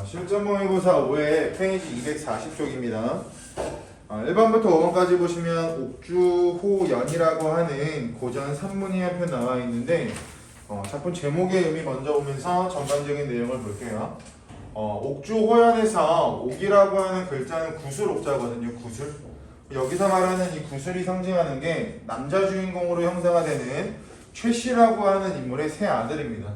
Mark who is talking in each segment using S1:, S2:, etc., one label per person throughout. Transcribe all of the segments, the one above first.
S1: 실전 모의고사 5회 페이지 240쪽입니다. 1번부터 5번까지 보시면 옥주호연이라고 하는 고전 산문이 한 편 나와 있는데 작품 제목의 의미 먼저 보면서 전반적인 내용을 볼게요. 옥주호연에서 옥이라고 하는 글자는 구슬옥자거든요. 구슬. 여기서 말하는 이 구슬이 상징하는 게 남자 주인공으로 형상화 되는 최씨라고 하는 인물의 세 아들입니다.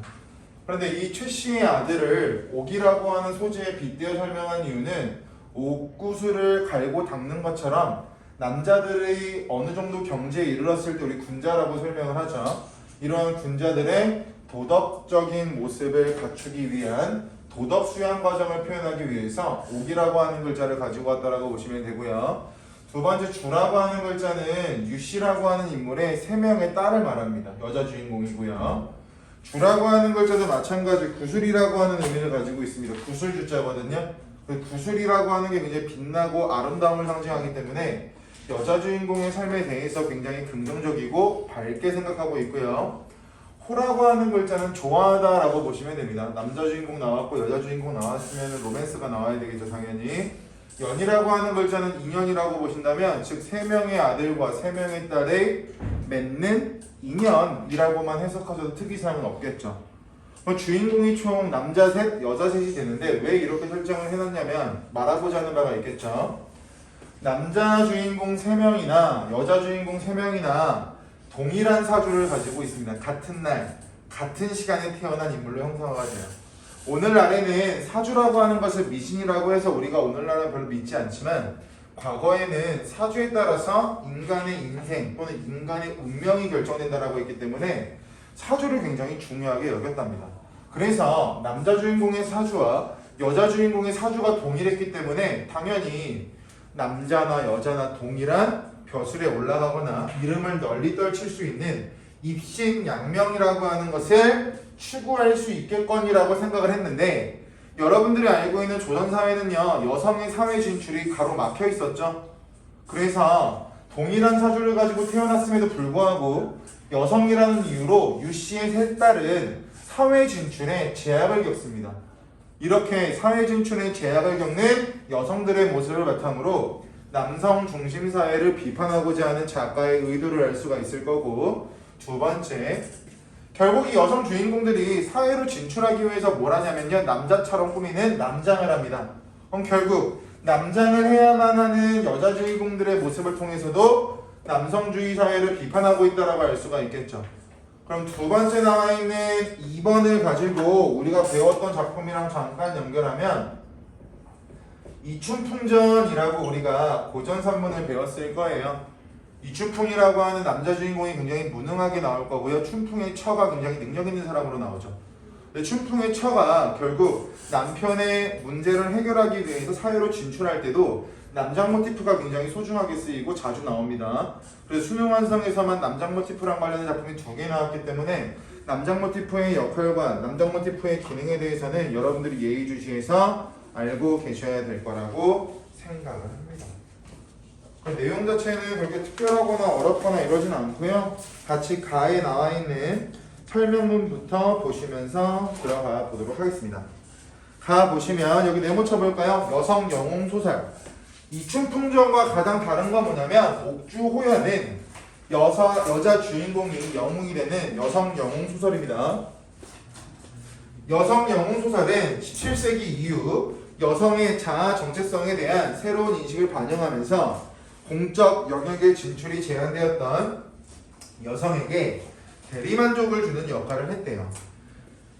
S1: 그런데 이 최씨의 아들을 옥이라고 하는 소재에 빗대어 설명한 이유는 옥구슬을 갈고 닦는 것처럼 남자들의 어느 정도 경지에 이르렀을 때 우리 군자라고 설명을 하죠. 이러한 군자들의 도덕적인 모습을 갖추기 위한 도덕 수양 과정을 표현하기 위해서 옥이라고 하는 글자를 가지고 왔다라고 보시면 되고요. 두 번째 주라고 하는 글자는 유씨라고 하는 인물의 세 명의 딸을 말합니다. 여자 주인공이고요. 주라고 하는 글자도 마찬가지 구슬이라고 하는 의미를 가지고 있습니다. 구슬주자거든요. 구슬이라고 하는 게 굉장히 빛나고 아름다움을 상징하기 때문에 여자 주인공의 삶에 대해서 굉장히 긍정적이고 밝게 생각하고 있고요. 호라고 하는 글자는 좋아하다 라고 보시면 됩니다. 남자 주인공 나왔고 여자 주인공 나왔으면 로맨스가 나와야 되겠죠, 당연히. 연이라고 하는 글자는 인연이라고 보신다면 즉 3명의 아들과 3명의 딸의 맺는 인연이라고만 해석하셔도 특이사항은 없겠죠. 주인공이 총 남자 셋, 여자 셋이 되는데 왜 이렇게 설정을 해놨냐면 말하고자 하는 바가 있겠죠. 남자 주인공 3명이나 여자 주인공 3명이나 동일한 사주를 가지고 있습니다. 같은 날, 같은 시간에 태어난 인물로 형성화가 돼요. 오늘날에는 사주라고 하는 것을 미신이라고 해서 우리가 오늘날은 별로 믿지 않지만 과거에는 사주에 따라서 인간의 인생 또는 인간의 운명이 결정된다라고 했기 때문에 사주를 굉장히 중요하게 여겼답니다. 그래서 남자 주인공의 사주와 여자 주인공의 사주가 동일했기 때문에 당연히 남자나 여자나 동일한 벼슬에 올라가거나 이름을 널리 떨칠 수 있는 입신양명이라고 하는 것을 추구할 수 있겠거니라고 생각을 했는데 여러분들이 알고 있는 조선사회는요 여성의 사회 진출이 가로막혀 있었죠. 그래서 동일한 사주를 가지고 태어났음에도 불구하고 여성이라는 이유로 유씨의 세 딸은 사회 진출에 제약을 겪습니다. 이렇게 사회 진출에 제약을 겪는 여성들의 모습을 바탕으로 남성 중심 사회를 비판하고자 하는 작가의 의도를 알 수가 있을 거고, 두 번째, 결국 이 여성 주인공들이 사회로 진출하기 위해서 뭘 하냐면요 남자처럼 꾸미는 남장을 합니다. 그럼 결국 남장을 해야만 하는 여자 주인공들의 모습을 통해서도 남성주의 사회를 비판하고 있다고 알 수가 있겠죠. 그럼 두 번째 나와 있는 2번을 가지고 우리가 배웠던 작품이랑 잠깐 연결하면 이춘풍전이라고 우리가 고전 산문을 배웠을 거예요. 이춘풍이라고 하는 남자 주인공이 굉장히 무능하게 나올 거고요. 춘풍의 처가 굉장히 능력 있는 사람으로 나오죠. 근데 춘풍의 처가 결국 남편의 문제를 해결하기 위해서 사회로 진출할 때도 남장 모티프가 굉장히 소중하게 쓰이고 자주 나옵니다. 그래서 수능완성에서만 남장 모티프랑 관련된 작품이 2개 나왔기 때문에 남장 모티프의 역할과 남장 모티프의 기능에 대해서는 여러분들이 예의주시해서 알고 계셔야 될 거라고 생각을 합니다. 내용 자체는 그렇게 특별하거나 어렵거나 이러진 않고요. 같이 가에 나와 있는 설명문부터 보시면서 들어가 보도록 하겠습니다. 가 보시면 여기 네모 쳐볼까요? 여성 영웅 소설. 이춘풍전과 가장 다른 건 뭐냐면 옥주호연은 여자 주인공이 영웅이 되는 여성 영웅 소설입니다. 여성 영웅 소설은 17세기 이후 여성의 자아 정체성에 대한 새로운 인식을 반영하면서 공적 영역의 진출이 제한되었던 여성에게 대리만족을 주는 역할을 했대요.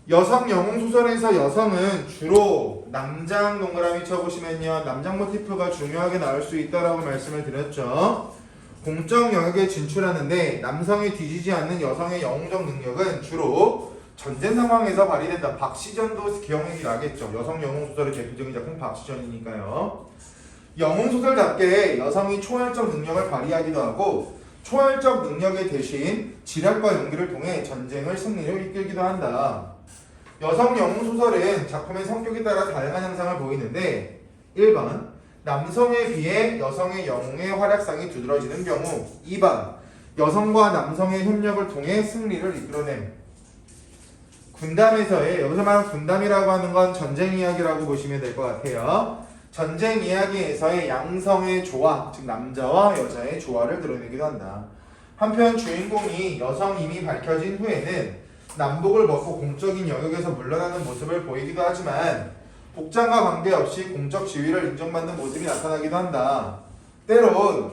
S1: 여성 영웅 소설에서 여성은 주로 남장 동그라미 쳐보시면요 남장 모티프가 중요하게 나올 수 있다라고 말씀을 드렸죠. 공적 영역에 진출하는데 남성이 뒤지지 않는 여성의 영웅적 능력은 주로 전쟁 상황에서 발휘된다. 박시전도 기억이 나겠죠. 여성 영웅 소설의 대표적인 작품 박시전이니까요. 영웅 소설답게 여성이 초월적 능력을 발휘하기도 하고 초월적 능력의 대신 지략과 용기를 통해 전쟁을 승리로 이끌기도 한다. 여성 영웅 소설은 작품의 성격에 따라 다양한 형상을 보이는데 1번 남성에 비해 여성의 영웅의 활약상이 두드러지는 경우 2번 여성과 남성의 협력을 통해 승리를 이끌어냄 군담에서의 여기서 말하는 군담이라고 하는 건 전쟁 이야기라고 보시면 될 것 같아요. 전쟁 이야기에서의 양성의 조화, 즉 남자와 여자의 조화를 드러내기도 한다. 한편 주인공이 여성임이 밝혀진 후에는 남복을 벗고 공적인 영역에서 물러나는 모습을 보이기도 하지만 복장과 관계없이 공적 지위를 인정받는 모습이 나타나기도 한다. 때론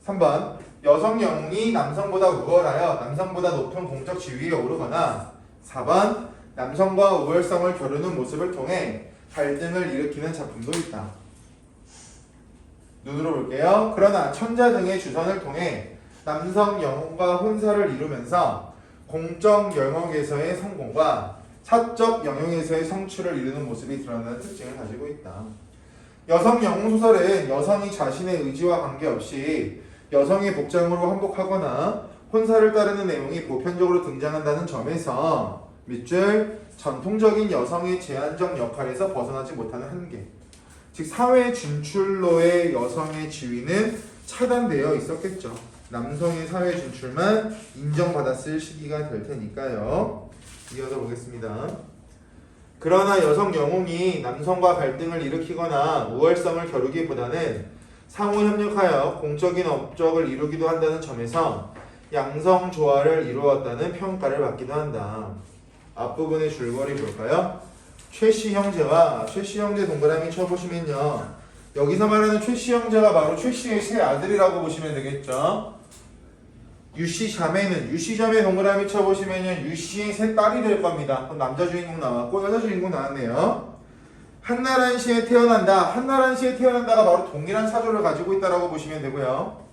S1: 3번 여성 영웅이 남성보다 우월하여 남성보다 높은 공적 지위에 오르거나 4번 남성과 우월성을 겨루는 모습을 통해 갈등을 일으키는 작품도 있다. 눈으로 볼게요. 그러나 천자 등의 주선을 통해 남성 영웅과 혼사를 이루면서 공적 영역에서의 성공과 사적 영역에서의 성취를 이루는 모습이 드러나는 특징을 가지고 있다. 여성 영웅 소설은 여성이 자신의 의지와 관계없이 여성의 복장으로 한복하거나 혼사를 따르는 내용이 보편적으로 등장한다는 점에서 밑줄 전통적인 여성의 제한적 역할에서 벗어나지 못하는 한계, 즉 사회 진출로의 여성의 지위는 차단되어 있었겠죠. 남성의 사회 진출만 인정받았을 시기가 될 테니까요. 이어서 보겠습니다. 그러나 여성 영웅이 남성과 갈등을 일으키거나 우월성을 겨루기보다는 상호 협력하여 공적인 업적을 이루기도 한다는 점에서 양성 조화를 이루었다는 평가를 받기도 한다. 앞부분의 줄거리 볼까요? 최씨 형제와 최씨 형제 동그라미 쳐보시면요. 여기서 말하는 최씨 형제가 바로 최씨의 세 아들이라고 보시면 되겠죠. 유씨 자매는 유씨 자매 동그라미 쳐보시면요. 유씨의 세 딸이 될 겁니다. 그럼 남자 주인공 나왔고 여자 주인공 나왔네요. 한나란 씨에 태어난다. 한나란 씨에 태어난다가 바로 동일한 사조를 가지고 있다라고 보시면 되고요.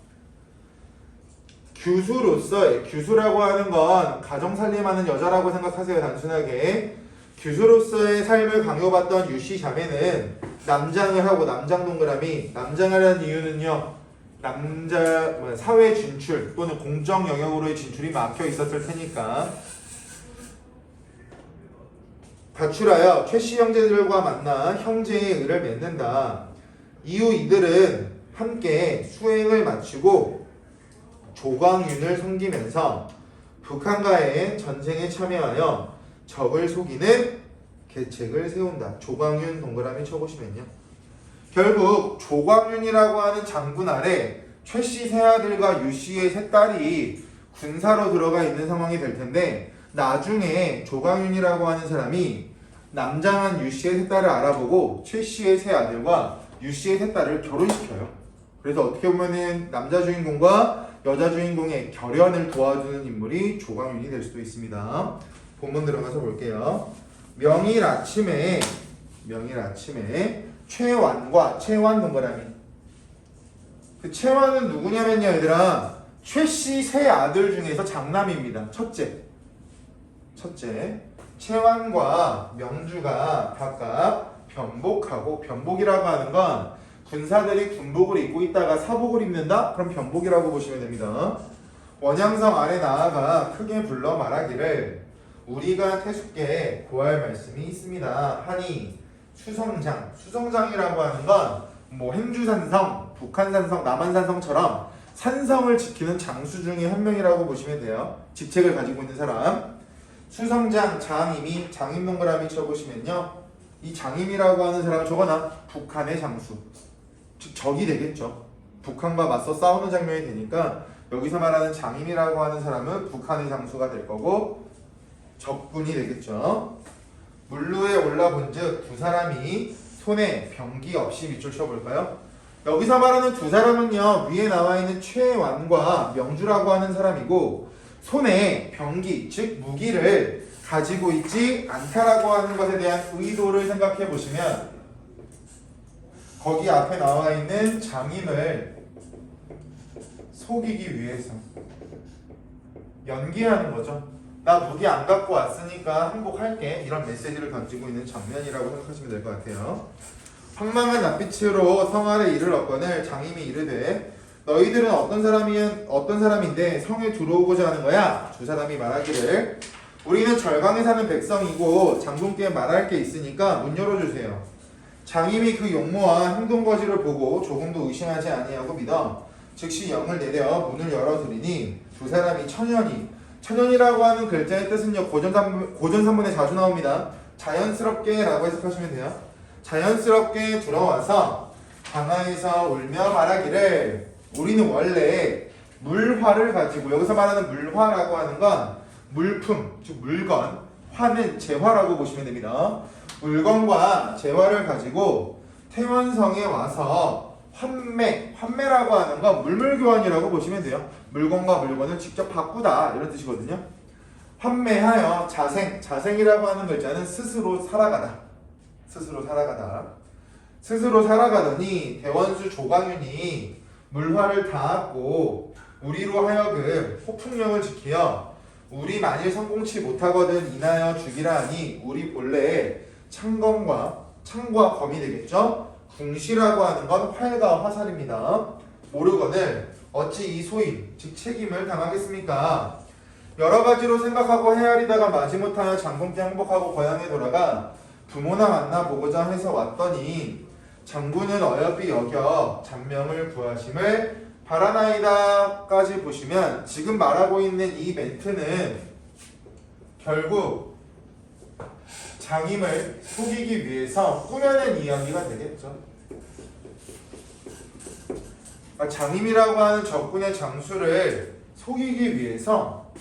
S1: 규수로서의 규수라고 하는 건 가정살림하는 여자라고 생각하세요. 단순하게. 규수로서의 삶을 강요받던 유씨 자매는 남장을 하고 남장 동그라미 남장을 하는 이유는요. 사회 진출 또는 공적 영역으로의 진출이 막혀 있었을 테니까 가출하여 최씨 형제들과 만나 형제의 의를 맺는다. 이후 이들은 함께 수행을 마치고 조광윤을 섬기면서 북한과의 전쟁에 참여하여 적을 속이는 계책을 세운다. 조광윤 동그라미 쳐보시면요. 결국 조광윤이라고 하는 장군 아래 최씨 세 아들과 유씨의 세 딸이 군사로 들어가 있는 상황이 될 텐데 나중에 조광윤이라고 하는 사람이 남장한 유씨의 세 딸을 알아보고 최씨의 세 아들과 유씨의 세 딸을 결혼시켜요. 그래서 어떻게 보면은 남자 주인공과 여자 주인공의 결연을 도와주는 인물이 조광윤이 될 수도 있습니다. 본문 들어가서 볼게요. 명일 아침에 최완과 최완 동그라미. 그 최완은 누구냐면요, 얘들아. 최씨 세 아들 중에서 장남입니다. 첫째. 최완과 명주가 각각 변복하고, 변복이라고 하는 건 군사들이 군복을 입고 있다가 사복을 입는다? 그럼 변복이라고 보시면 됩니다. 원양성 아래 나아가 크게 불러 말하기를 우리가 태숙께 구할 말씀이 있습니다. 하니 수성장이라고 하는 건 뭐 행주산성, 북한산성, 남한산성처럼 산성을 지키는 장수 중에 한 명이라고 보시면 돼요. 직책을 가지고 있는 사람. 수성장, 장임이, 장임 동그라미 쳐보시면요. 이 장임이라고 하는 사람은 저거나 북한의 장수. 즉 적이 되겠죠. 북한과 맞서 싸우는 장면이 되니까 여기서 말하는 장임이라고 하는 사람은 북한의 장수가 될 거고 적군이 되겠죠. 물루에 올라본즉 두 사람이 손에 병기 없이 밑줄 쳐볼까요? 여기서 말하는 두 사람은요. 위에 나와 있는 최완과 명주라고 하는 사람이고 손에 병기, 즉 무기를 가지고 있지 않다라고 하는 것에 대한 의도를 생각해 보시면 거기 앞에 나와 있는 장임을 속이기 위해서 연기하는 거죠. 나 무기 안 갖고 왔으니까 항복할게. 이런 메시지를 던지고 있는 장면이라고 생각하시면 될 것 같아요. 황망한 낯빛으로 성 아래 이를 얻거늘 장임이 이르되 너희들은 어떤 사람인데 성에 들어오고자 하는 거야? 두 사람이 말하기를 우리는 절강에 사는 백성이고 장군께 말할 게 있으니까 문 열어주세요. 장임이 그 용모와 행동거지를 보고 조금도 의심하지 아니하고 믿어 즉시 영을 내려 문을 열어두리니 두 사람이 천연히 천연이라고 하는 글자의 뜻은요, 고전산문에 자주 나옵니다. 자연스럽게 라고 해석하시면 돼요. 자연스럽게 들어와서 강하에서 울며 말하기를, 우리는 원래 물화를 가지고, 여기서 말하는 물화라고 하는 건 물품, 즉 물건, 화는 재화라고 보시면 됩니다. 물건과 재화를 가지고 태원성에 와서 환매라고 하는 건 물물교환이라고 보시면 돼요. 물건과 물건을 직접 바꾸다 이런 뜻이거든요. 환매하여 자생이라고 하는 글자는 스스로 살아가다. 스스로 살아가더니 대원수 조광윤이 물화를 닦고 우리로 하여금 호풍령을 지키어 우리 만일 성공치 못하거든 인하여 죽이라 하니, 우리 본래 창과 검이 되겠죠. 궁시라고 하는 건 활과 화살입니다. 모르거늘 어찌 이 소임 즉 책임을 당하겠습니까? 여러 가지로 생각하고 헤아리다가 마지못하여 장군께 항복하고 고향에 돌아가 부모나 만나 보고자 해서 왔더니 장군은 어여삐 여겨 잔명을 구하심을 바라나이다까지 보시면, 지금 말하고 있는 이 멘트는 결국 장임을 속이기 위해서 꾸며낸 이야기가 되겠죠. 장임이라고 하는 적군의 장수를 속이기 위해서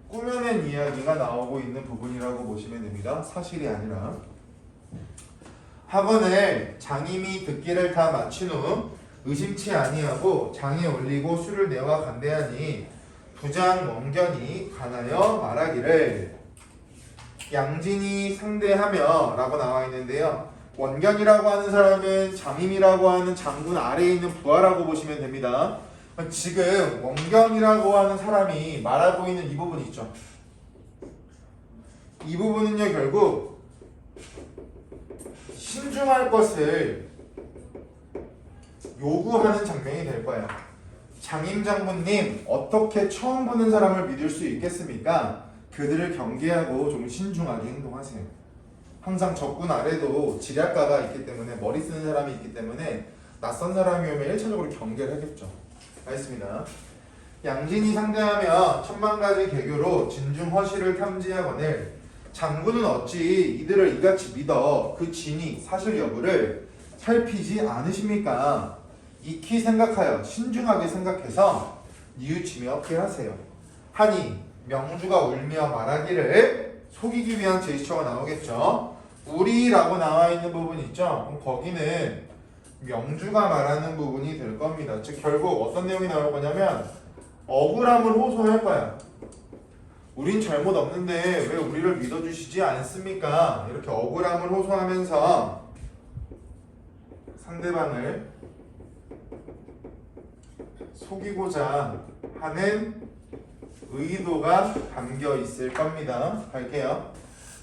S1: 꾸며낸 이야기가 나오고 있는 부분이라고 보시면 됩니다. 사실이 아니라. 학원을 장임이 듣기를 다 마친 후 의심치 아니하고 장에 올리고 술을 내와 간대하니 부장 원견이 관하여 말하기를, 양진이 상대하며 라고 나와 있는데요. 원견이라고 하는 사람은 장임이라고 하는 장군 아래에 있는 부하라고 보시면 됩니다. 지금 원견이라고 하는 사람이 말하고 있는 이 부분이 있죠. 이 부분은요, 결국 신중할 것을 요구하는 장면이 될 거예요. 장임 장군님, 어떻게 처음 보는 사람을 믿을 수 있겠습니까? 그들을 경계하고 좀 신중하게 행동하세요. 항상 적군 아래도 지략가가 있기 때문에, 머리 쓰는 사람이 있기 때문에 낯선 사람이 오면 1차적으로 경계를 하겠죠. 알겠습니다. 양진이 상대하며 천만가지 개교로 진중허실을 탐지하거늘 장군은 어찌 이들을 이같이 믿어 그 진위 사실 여부를 살피지 않으십니까? 익히 생각하여 신중하게 생각해서 뉘우치며 없게 하세요. 하니 명주가 울며 말하기를, 속이기 위한 제스처가 나오겠죠. 우리라고 나와 있는 부분 있죠. 그럼 거기는 명주가 말하는 부분이 될 겁니다. 즉 결국 어떤 내용이 나올 거냐면 억울함을 호소할 거야. 우린 잘못 없는데 왜 우리를 믿어주시지 않습니까? 이렇게 억울함을 호소하면서 상대방을 속이고자 하는 의도가 담겨 있을 겁니다. 갈게요.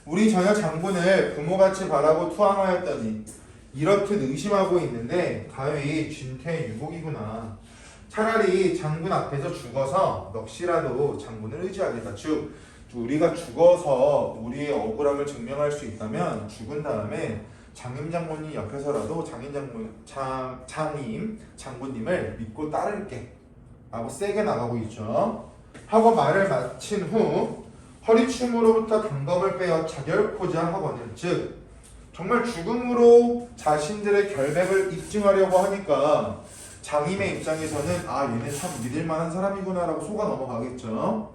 S1: 우리 전하 장군을 부모같이 바라고 투항하였더니 이렇듯 의심하고 있는데 가히 진퇴유복이구나. 차라리 장군 앞에서 죽어서 넋이라도 장군을 의지하겠다. 즉 우리가 죽어서 우리의 억울함을 증명할 수 있다면 죽은 다음에 장임 장군이 옆에서라도 장임 장군님을 믿고 따를게 라고 세게 나가고 있죠. 하고 말을 마친 후 허리춤으로부터 단검을 빼어 자결코자 하거늘, 즉 정말 죽음으로 자신들의 결백을 입증하려고 하니까 장임의 입장에서는 얘는 참 믿을만한 사람이구나 라고 속아 넘어가겠죠.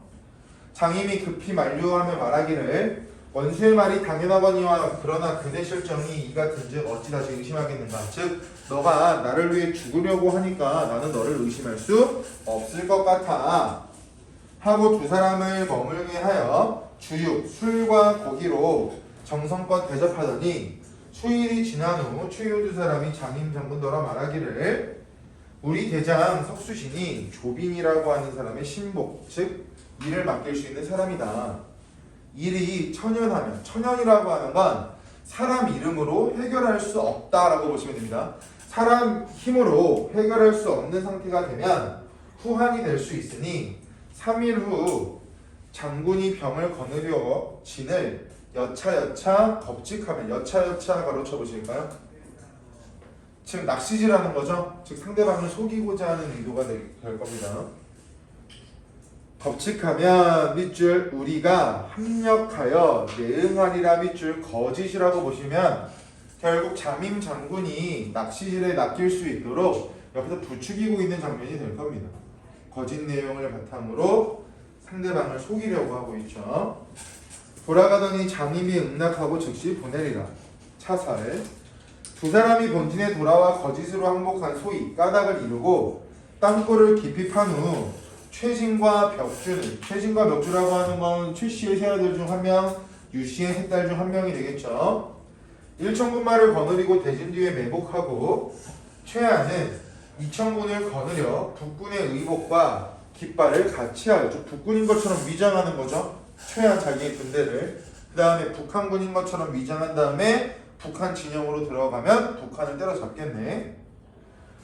S1: 장임이 급히 만류하며 말하기를, 원수의 말이 당연하거니와 그러나 그대 실정이 이 같은즉 어찌 다시 의심하겠는가. 즉 너가 나를 위해 죽으려고 하니까 나는 너를 의심할 수 없을 것 같아 하고 두 사람을 머물게 하여 주육, 술과 고기로 정성껏 대접하더니 수일이 지난 후 최유 두 사람이 장임 장군더러 말하기를, 우리 대장 석수신이 조빈이라고 하는 사람의 신복, 즉 일을 맡길 수 있는 사람이다. 일이 천연하면, 천연이라고 하는 건 사람 이름으로 해결할 수 없다라고 보시면 됩니다. 사람 힘으로 해결할 수 없는 상태가 되면 후환이 될 수 있으니 3일 후 장군이 병을 거느려 진을 여차여차 겁직하면, 여차여차 가로쳐 보실까요? 즉 낚시질하는 거죠. 즉 상대방을 속이고자 하는 의도가 될 겁니다. 법칙하면 밑줄 우리가 합력하여 내응하리라 밑줄 거짓이라고 보시면 결국 잠임 장군이 낚시질에 낚일 수 있도록 옆에서 부추기고 있는 장면이 될 겁니다. 거짓 내용을 바탕으로 상대방을 속이려고 하고 있죠. 돌아가더니 장임이 응낙하고 즉시 보내리라. 차살. 두 사람이 본진에 돌아와 거짓으로 항복한 소위 까닭을 이루고 땅굴을 깊이 판 후 최진과 벽주는, 최진과 벽주라고 하는 건 최씨의 세 아들 중 한 명, 유씨의 세 딸 중 한 명이 되겠죠. 일천군마를 거느리고 대진 뒤에 매복하고 최하는 이천군을 거느려 북군의 의복과 깃발을 같이 하였죠. 북군인 것처럼 위장하는 거죠. 최한 자기의 군대를. 그 다음에 북한군인 것처럼 위장한 다음에 북한 진영으로 들어가면 북한을 때려잡겠네.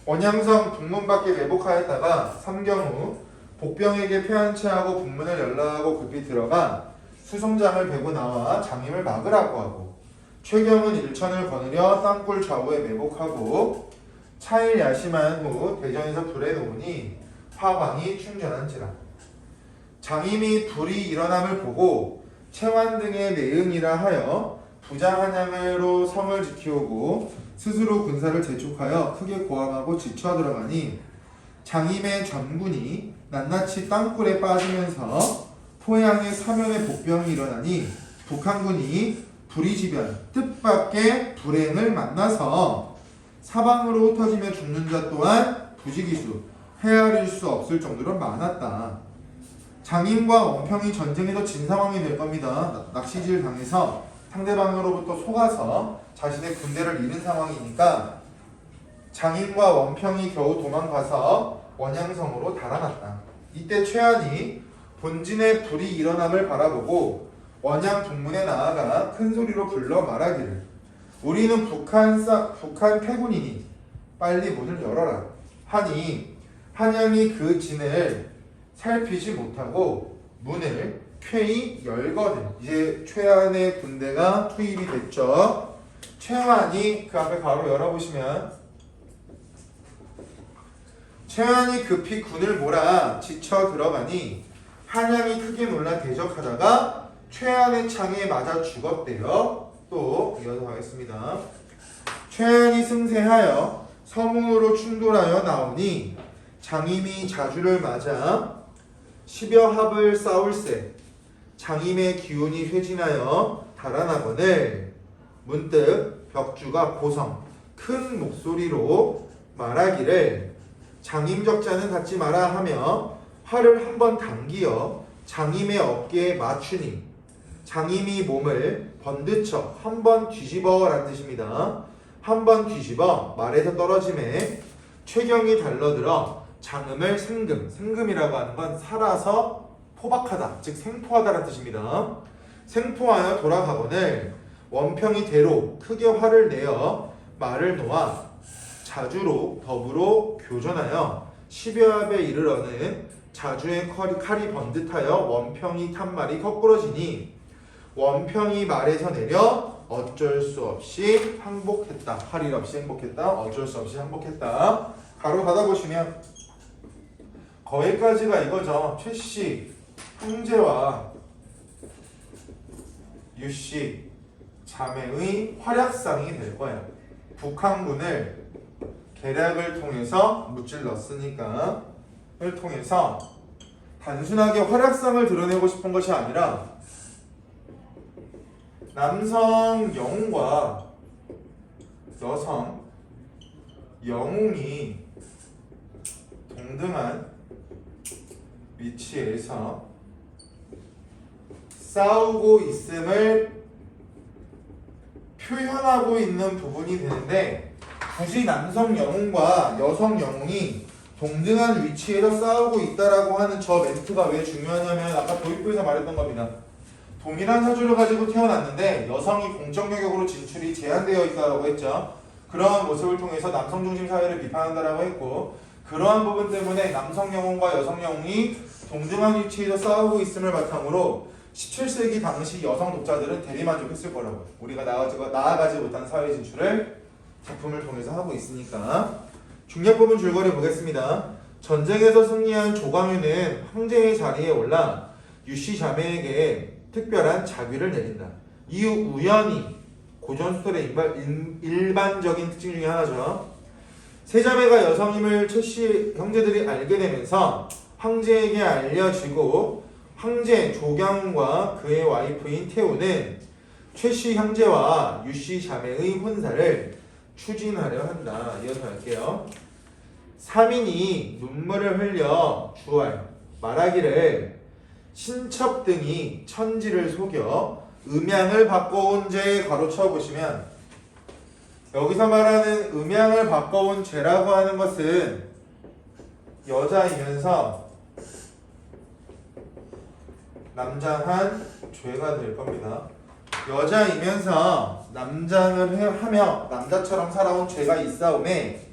S1: 원양성 북문 밖에 매복하였다가 삼경후 복병에게 패한채하고 북문을 연락하고 급히 들어가 수송장을 베고 나와 장임을 막으라고 하고 최경은 일천을 거느려 땅굴 좌우에 매복하고 차일 야심한 후 대전에서 불에 놓으니 화광이 충전한지라. 장임이 불이 일어남을 보고 채완 등의 내응이라 하여 부자 한양으로 성을 지키오고 스스로 군사를 재촉하여 크게 고함하고 지쳐 들어가니 장임의 전군이 낱낱이 땅굴에 빠지면서 포양의 사면의 복병이 일어나니 북한군이 불이지변 뜻밖의 불행을 만나서 사방으로 흩어지며 죽는 자 또한 부지기수 헤아릴 수 없을 정도로 많았다. 장임과 원평이 전쟁에서 진 상황이 될 겁니다. 낚시질 당해서 상대방으로부터 속아서 자신의 군대를 잃은 상황이니까 장임과 원평이 겨우 도망가서 원양성으로 달아났다. 이때 최한이 본진에 불이 일어남을 바라보고 원양 동문에 나아가 큰 소리로 불러 말하기를 우리는 북한 패군이니 빨리 문을 열어라 하니 한양이 그 진을 살피지 못하고 문을 쾌히 열거든. 이제 최한의 군대가 투입이 됐죠. 최한이 그 앞에 가로 열어보시면 최한이 급히 군을 몰아 지쳐 들어가니 한양이 크게 놀라 대적하다가 최한의 창에 맞아 죽었대요. 또 이어서 가겠습니다. 최한이 승세하여 서문으로 충돌하여 나오니 장임이 자주를 맞아 10여 합을 싸울세 장임의 기운이 회진하여 달아나거늘 문득 벽주가 고성 큰 목소리로 말하기를 장임적자는 갖지 마라 하며 활을 한번 당기어 장임의 어깨에 맞추니 장임이 몸을 번드쳐 한번 뒤집어 라는 뜻입니다. 한번 뒤집어 말에서 떨어짐에 최경이 달러들어 장음을 생금이라고 하는 건 살아서 포박하다, 즉 생포하다라는 뜻입니다. 생포하여 돌아가거늘 원평이 대로 크게 화를 내어 말을 놓아 자주로 더불어 교전하여 10여 합에 이르러는 자주의 칼이 번듯하여 원평이 탄 말이 거꾸러지니 원평이 말에서 내려 어쩔 수 없이 항복했다. 할 일 없이 행복했다. 어쩔 수 없이 항복했다. 가로 닫아보시면 거기까지가 이거죠. 최씨 형제와 유씨 자매의 활약상이 될 거예요. 북한군을 계략을 통해서 무찔렀으니까 을 통해서 단순하게 활약상을 드러내고 싶은 것이 아니라 남성 영웅과 여성 영웅이 동등한 위치에서 싸우고 있음을 표현하고 있는 부분이 되는데 굳이 남성 영웅과 여성 영웅이 동등한 위치에서 싸우고 있다라고 하는 저 멘트가 왜 중요하냐면 아까 도입부에서 말했던 겁니다. 동일한 사주를 가지고 태어났는데 여성이 공적 영역으로 진출이 제한되어 있다라고 했죠. 그러한 모습을 통해서 남성 중심 사회를 비판한다라고 했고 그러한 부분 때문에 남성 영웅과 여성 영웅이 동등한 위치에서 싸우고 있음을 바탕으로 17세기 당시 여성 독자들은 대리만족했을 거라고요. 우리가 나아가지 못한 사회 진출을 작품을 통해서 하고 있으니까 중력 부분 줄거리 보겠습니다. 전쟁에서 승리한 조광유는 황제의 자리에 올라 유씨 자매에게 특별한 자귀를 내린다. 이후 우연히 고전 스토리의 일반적인 특징 중에 하나죠. 세자매가 여성임을 최씨 형제들이 알게 되면서 황제에게 알려지고 황제 조경과 그의 와이프인 태우는 최씨 형제와 유씨 자매의 혼사를 추진하려 한다. 이어서 할게요. 3인이 눈물을 흘려 주하여 말하기를 신첩 등이 천지를 속여 음양을 바꿔온 죄에 가로쳐 보시면 여기서 말하는 음양을 바꿔온 죄라고 하는 것은 여자이면서 남장한 죄가 될 겁니다. 여자이면서 남장을 하며 남자처럼 살아온 죄가 있사오매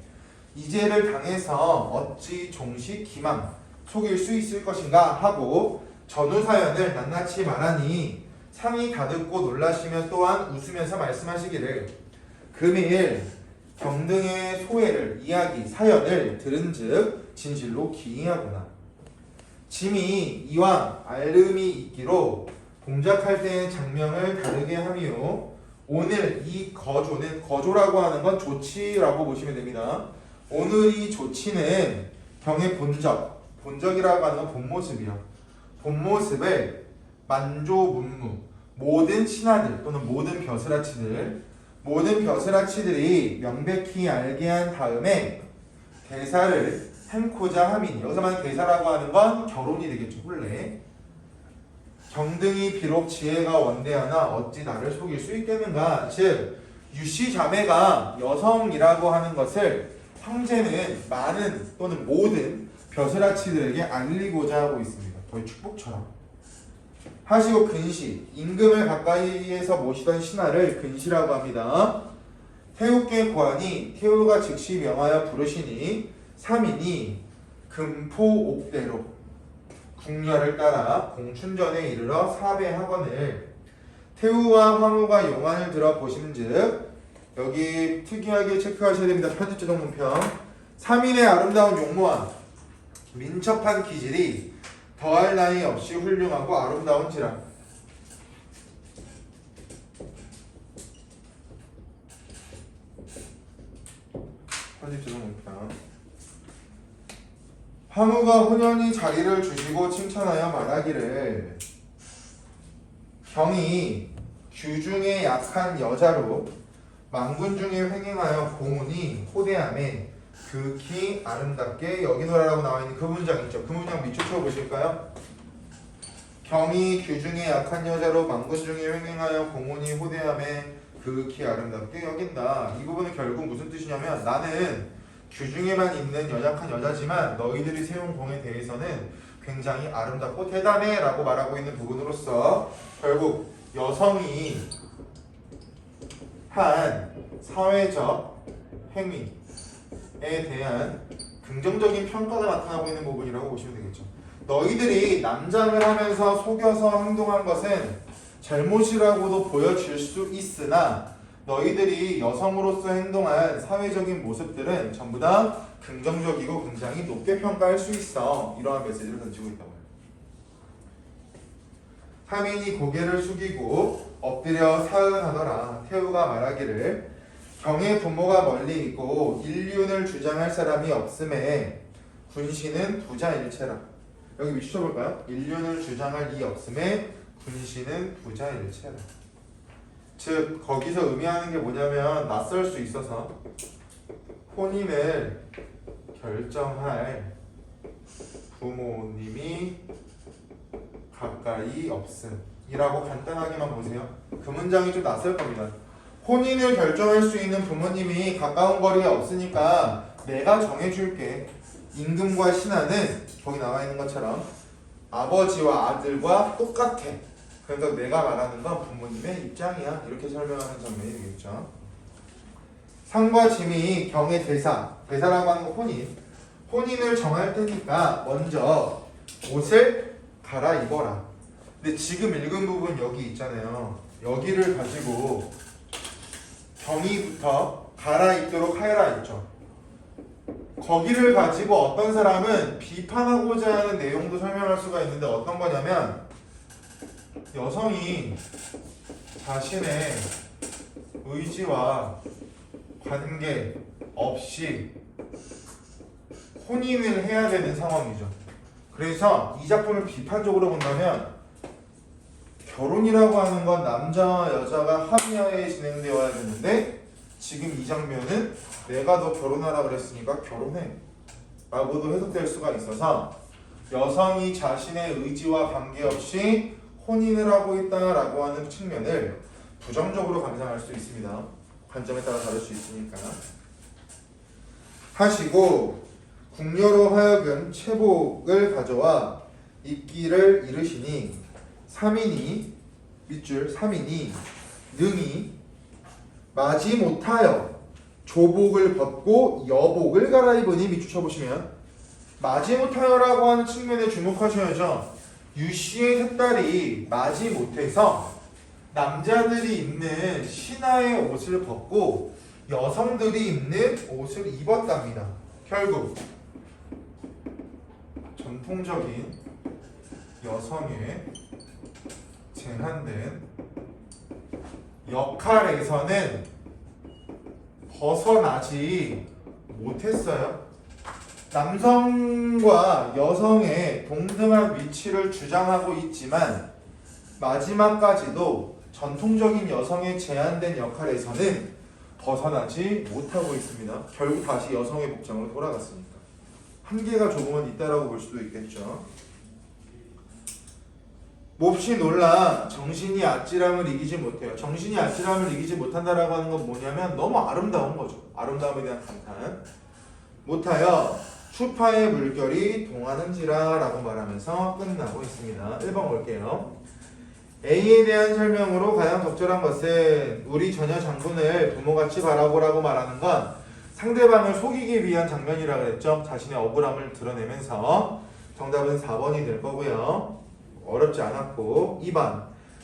S1: 이 죄를 당해서 어찌 종식 기망 속일 수 있을 것인가 하고 전후 사연을 낱낱이 말하니 상이 다듣고 놀라시며 또한 웃으면서 말씀하시기를 금일 경등의 소회를 이야기 사연을 들은즉 진실로 기이하구나. 짐이 이왕 알름이 있기로 동작할 때의 장명을 다르게 하미요. 오늘 이 거조는 거조라고 하는 건 조치라고 보시면 됩니다. 오늘 이 조치는 경의 본적이라고 하는 건 본모습이요. 본모습을 만조문무 모든 신하들 또는 모든 벼슬아치들이 명백히 알게 한 다음에 대사를 행코자 함이니 여기서만 대사라고 하는 건 결혼이 되겠죠. 혼례. 경등이 비록 지혜가 원대하나 어찌 나를 속일 수 있겠는가. 즉 유씨 자매가 여성이라고 하는 것을 황제는 많은 또는 모든 벼슬아치들에게 알리고자 하고 있습니다. 거의 축복처럼. 하시고 근시, 임금을 가까이에서 모시던 신하를 근시라고 합니다. 태우께 고하니 태우가 즉시 명하여 부르시니 3인이 금포옥대로 궁녀를 따라 공춘전에 이르러 사배학원을 태우와 황후가 용안을 들어 보심즉 여기 특이하게 체크하셔야 됩니다. 편집자 정문평 3인의 아름다운 용모와 민첩한 기질이 더할 나위 없이 훌륭하고 아름다운지라. 편집자 정문평 황후가 혼연히 자리를 주시고 칭찬하여 말하기를 경이 규중에 약한 여자로 망군 중에 횡행하여 공훈이 호대함에 극히 아름답게 여기노라라고 나와있는 그 문장 있죠. 그 문장 밑줄 쳐보실까요? 경이 규중에 약한 여자로 망군 중에 횡행하여 공훈이 호대함에 극히 아름답게 여긴다. 이 부분은 결국 무슨 뜻이냐면 나는 규중에만 있는 연약한 여자지만 너희들이 세운 공에 대해서는 굉장히 아름답고 대단해 라고 말하고 있는 부분으로서 결국 여성이 한 사회적 행위에 대한 긍정적인 평가가 나타나고 있는 부분이라고 보시면 되겠죠. 너희들이 남장을 하면서 속여서 행동한 것은 잘못이라고도 보여질 수 있으나 너희들이 여성으로서 행동한 사회적인 모습들은 전부 다 긍정적이고 굉장히 높게 평가할 수 있어. 이러한 메시지를 던지고 있다고 해요. 하민이 고개를 숙이고 엎드려 사은하더라. 태우가 말하기를 경의 부모가 멀리 있고 인륜을 주장할 사람이 없음에 군시는 부자일체라. 여기 위치 쳐볼까요? 인륜을 주장할 이 없음에 군시는 부자일체라. 즉 거기서 의미하는 게 뭐냐면 낯설 수 있어서 혼인을 결정할 부모님이 가까이 없음이라고 간단하게만 보세요. 그 문장이 좀 낯설 겁니다. 혼인을 결정할 수 있는 부모님이 가까운 거리에 없으니까 내가 정해줄게. 임금과 신하는 거기 나와 있는 것처럼 아버지와 아들과 똑같아. 그러니까 내가 말하는 건 부모님의 입장이야. 이렇게 설명하는 장면이 되겠죠. 상과 짐이 경의 대사라고 하는 건 혼인을 정할 테니까 먼저 옷을 갈아입어라. 근데 지금 읽은 부분 여기 있잖아요. 여기를 가지고 경이부터 갈아입도록 하여라 했죠. 거기를 가지고 어떤 사람은 비판하고자 하는 내용도 설명할 수가 있는데 어떤 거냐면 여성이 자신의 의지와 관계 없이 혼인을 해야 되는 상황이죠. 그래서 이 작품을 비판적으로 본다면 결혼이라고 하는 건 남자와 여자가 합의하에 진행되어야 되는데 지금 이 장면은 내가 너 결혼하라 그랬으니까 결혼해 라고도 해석될 수가 있어서 여성이 자신의 의지와 관계없이 혼인을 하고 있다라고 하는 측면을 부정적으로 감상할 수 있습니다. 관점에 따라 다를 수 있으니까. 하시고 궁녀로 하여금 체복을 가져와 입기를 이르시니 3인이 밑줄 3인이 능히 마지 못하여 조복을 벗고 여복을 갈아입으니 밑줄 쳐보시면 마지 못하여라고 하는 측면에 주목하셔야죠. 유씨의 세 딸이 마지 못해서 남자들이 입는 신하의 옷을 벗고 여성들이 입는 옷을 입었답니다. 결국 전통적인 여성의 제한된 역할에서는 벗어나지 못했어요. 남성과 여성의 동등한 위치를 주장하고 있지만 마지막까지도 전통적인 여성의 제한된 역할에서는 벗어나지 못하고 있습니다. 결국 다시 여성의 복장으로 돌아갔으니까. 한계가 조금은 있다라고 볼 수도 있겠죠. 몹시 놀라 정신이 아찔함을 이기지 못해요. 정신이 아찔함을 이기지 못한다라고 하는 건 뭐냐면 너무 아름다운 거죠. 아름다움에 대한 감탄. 못하여 추파의 물결이 동하는지라 라고 말하면서 끝나고 있습니다. 1번 볼게요. A에 대한 설명으로 가장 적절한 것은 우리 처녀 장군을 부모같이 바라보라고 말하는 건 상대방을 속이기 위한 장면이라 그랬죠. 자신의 억울함을 드러내면서 정답은 4번이 될 거고요. 어렵지 않았고 2번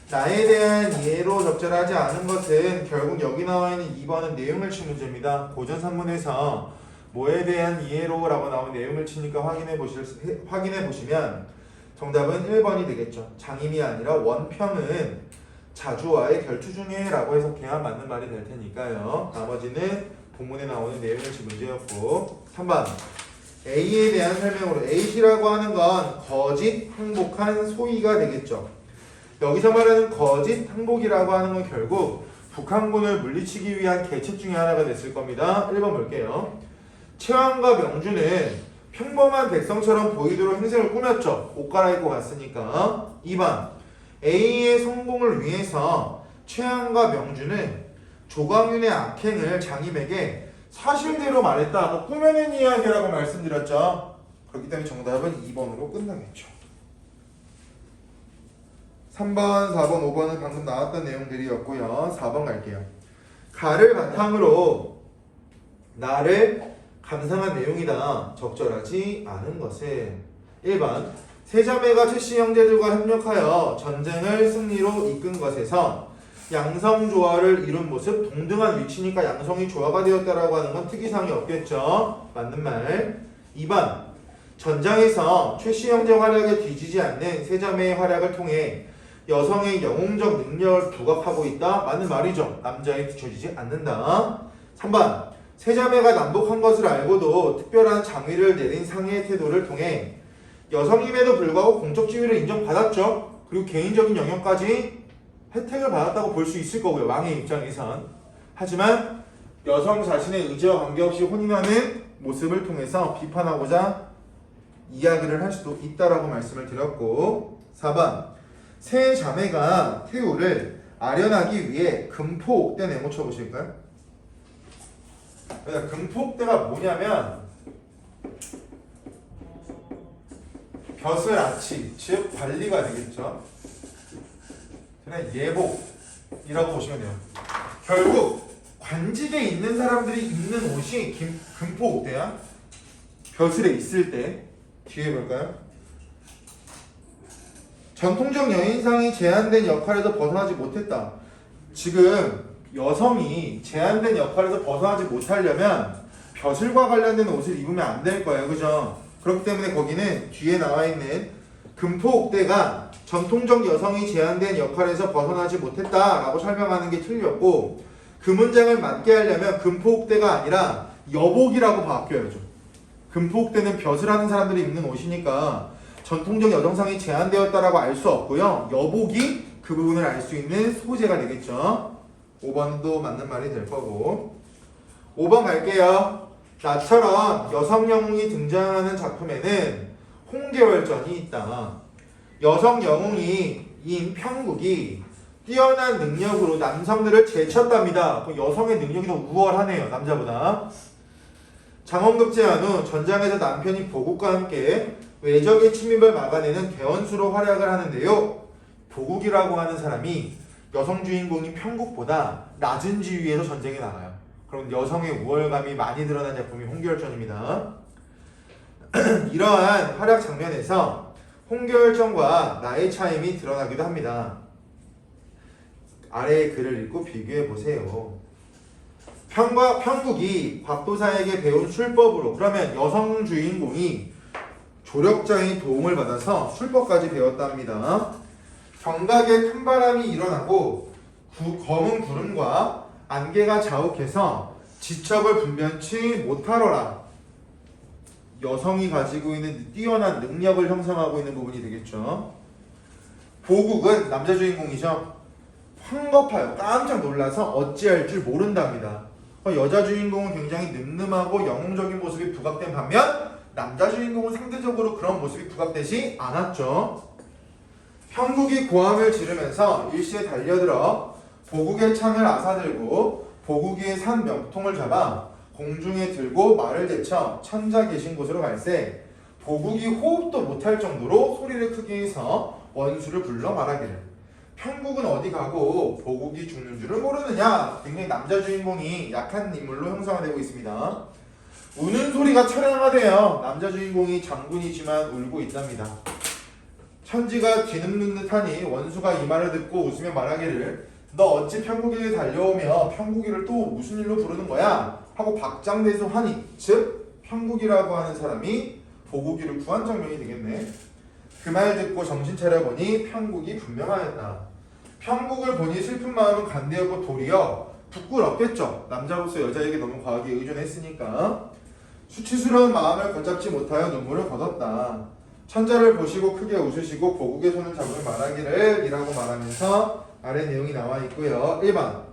S1: 나에 대한 이해로 적절하지 않은 것은 결국 여기 나와 있는 2번은 내용을 친 문제입니다. 고전 산문에서 뭐에 대한 이해로 라고 나온 내용을 치니까 확인해 보시면 정답은 1번이 되겠죠. 장임이 아니라 원평은 자주와의 결투 중에 라고 해석해야 맞는 말이 될 테니까요. 나머지는 본문에 나오는 내용을 친 문제였고 3번 A에 대한 설명으로 A시라고 하는 건 거짓 항복한 소위가 되겠죠. 여기서 말하는 거짓 항복이라고 하는 건 결국 북한군을 물리치기 위한 계책 중에 하나가 됐을 겁니다. 1번 볼게요. 최왕과 명주는 평범한 백성처럼 보이도록 행색을 꾸몄죠. 옷 갈아입고 갔으니까. 2번 A의 성공을 위해서 최왕과 명주는 조광윤의 악행을 장임에게 사실대로 말했다. 뭐 꾸며낸 이야기라고 말씀드렸죠. 그렇기 때문에 정답은 2번으로 끝나겠죠. 3번, 4번, 5번은 방금 나왔던 내용들이었고요. 4번 갈게요. 가를 바탕으로 나를 감상한 내용이다. 적절하지 않은 것은 1번 세자매가 최씨 형제들과 협력하여 전쟁을 승리로 이끈 것에서 양성 조화를 이룬 모습, 동등한 위치니까 양성이 조화가 되었다라고 하는 건 특이사항이 없겠죠. 맞는 말. 2번 전장에서 최씨 형제 활약에 뒤지지 않는 세자매의 활약을 통해 여성의 영웅적 능력을 부각하고 있다. 맞는 말이죠. 남자에 뒤처지지 않는다. 3번 세자매가 남복한 것을 알고도 특별한 장위를 내린 상의 태도를 통해 여성임에도 불구하고 공적 지위를 인정받았죠. 그리고 개인적인 영역까지 혜택을 받았다고 볼 수 있을 거고요. 왕의 입장에선. 하지만 여성 자신의 의지와 관계없이 혼인하는 모습을 통해서 비판하고자 이야기를 할 수도 있다라고 말씀을 드렸고 4번 세 자매가 태우를 아련하기 위해 금포옥대 네모 쳐보실까요? 금포옥대가 뭐냐면 벼슬아치, 즉 관리가 되겠죠. 그냥 예복이라고 보시면 돼요. 결국 관직에 있는 사람들이 입는 옷이 금포옥대야. 벼슬에 있을 때 뒤에 볼까요? 전통적 여인상이 제한된 역할에서 벗어나지 못했다. 지금 여성이 제한된 역할에서 벗어나지 못하려면 벼슬과 관련된 옷을 입으면 안 될 거예요. 그죠? 그렇기 때문에 거기는 뒤에 나와 있는 금포옥대가 전통적 여성이 제한된 역할에서 벗어나지 못했다라고 설명하는 게 틀렸고, 그 문장을 맞게 하려면 금포옥대가 아니라 여복이라고 바뀌어야죠. 금포옥대는 벼슬 하는 사람들이 입는 옷이니까 전통적 여성상이 제한되었다라고 알 수 없고요. 여복이 그 부분을 알 수 있는 소재가 되겠죠. 5번도 맞는 말이 될 거고. 5번 갈게요. 나처럼 여성 영웅이 등장하는 작품에는 홍계월전이 있다. 여성 영웅인 평국이 뛰어난 능력으로 남성들을 제쳤답니다. 여성의 능력이 더 우월하네요. 남자보다. 장원급제한 후 전장에서 남편이 보국과 함께 외적의 침입을 막아내는 대원수로 활약을 하는데요. 보국이라고 하는 사람이 여성 주인공인 평국보다 낮은 지위에서 전쟁에 나가요. 그럼 여성의 우월감이 많이 드러난 작품이 홍계월전입니다. 이러한 활약 장면에서 홍계월전과 나의 차이이 드러나기도 합니다. 아래의 글을 읽고 비교해 보세요. 평국이 곽도사에게 배운 술법으로, 그러면 여성 주인공이 조력자의 도움을 받아서 술법까지 배웠답니다. 정각에 큰 바람이 일어나고 검은 구름과 안개가 자욱해서 지척을 분변치 못하러라. 여성이 가지고 있는 뛰어난 능력을 형성하고 있는 부분이 되겠죠. 보국은 남자 주인공이죠. 황급하여 깜짝 놀라서 어찌할 줄 모른답니다. 여자 주인공은 굉장히 늠름하고 영웅적인 모습이 부각된 반면 남자 주인공은 상대적으로 그런 모습이 부각되지 않았죠. 평국이 고함을 지르면서 일시에 달려들어 보국의 창을 아사들고 보국이의 산 명통을 잡아 공중에 들고 말을 제쳐 천자 계신 곳으로 갈새 보국이 호흡도 못할 정도로 소리를 크게 해서 원수를 불러 말하기를, 평국은 어디 가고 보국이 죽는 줄을 모르느냐. 굉장히 남자 주인공이 약한 인물로 형성되고 있습니다. 우는 소리가 처량하대요. 남자 주인공이 장군이지만 울고 있답니다. 천지가 뒤늦는 듯하니 원수가 이 말을 듣고 웃으며 말하기를, 너 어찌 평국에게 달려오며 평국이를 또 무슨 일로 부르는 거야? 하고 박장대소 하니, 즉 평국이라고 하는 사람이 보국이를 구한 장면이 되겠네. 그 말 듣고 정신 차려보니 평국이 분명하였다. 평국을 보니 슬픈 마음은 간대었고 도리어 부끄럽겠죠. 남자로서 여자에게 너무 과하게 의존했으니까. 수치스러운 마음을 걷잡지 못하여 눈물을 거뒀다. 천자를 보시고 크게 웃으시고 보국의 손을 잡으며 말하기를 이라고 말하면서 아래 내용이 나와 있고요. 1번,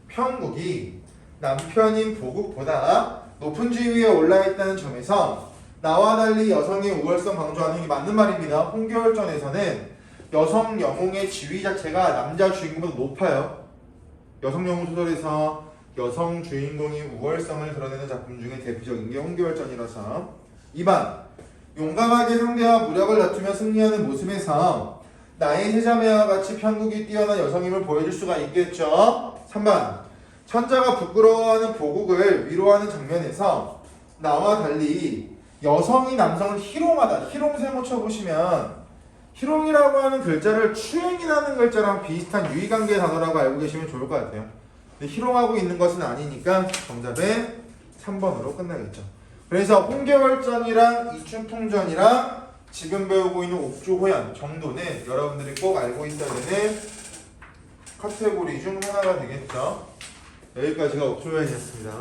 S1: 평국이 남편인 보국보다 높은 지위에 올라있다는 점에서 나와 달리 여성의 우월성 강조하는 게 맞는 말입니다. 홍계월전에서는 여성 영웅의 지위 자체가 남자 주인공보다 높아요. 여성 영웅 소설에서 여성 주인공이 우월성을 드러내는 작품 중에 대표적인 게 홍계월전이라서. 2번, 용감하게 상대와 무력을 다투며 승리하는 모습에서 나의 세자매와 같이 평국이 뛰어난 여성임을 보여줄 수가 있겠죠. 3번, 천자가 부끄러워하는 보국을 위로하는 장면에서 나와 달리 여성이 남성을 희롱하다. 희롱세모 쳐보시면 희롱이라고 하는 글자를 추행이라는 글자랑 비슷한 유의관계 단어라고 알고 계시면 좋을 것 같아요. 근데 희롱하고 있는 것은 아니니까 정답은 3번으로 끝나겠죠. 그래서 홍계월전이랑 이춘풍전이랑 지금 배우고 있는 옥조호연 정도는 여러분들이 꼭 알고 있어야 되는 카테고리 중 하나가 되겠죠. 여기까지가 옥조호연이었습니다.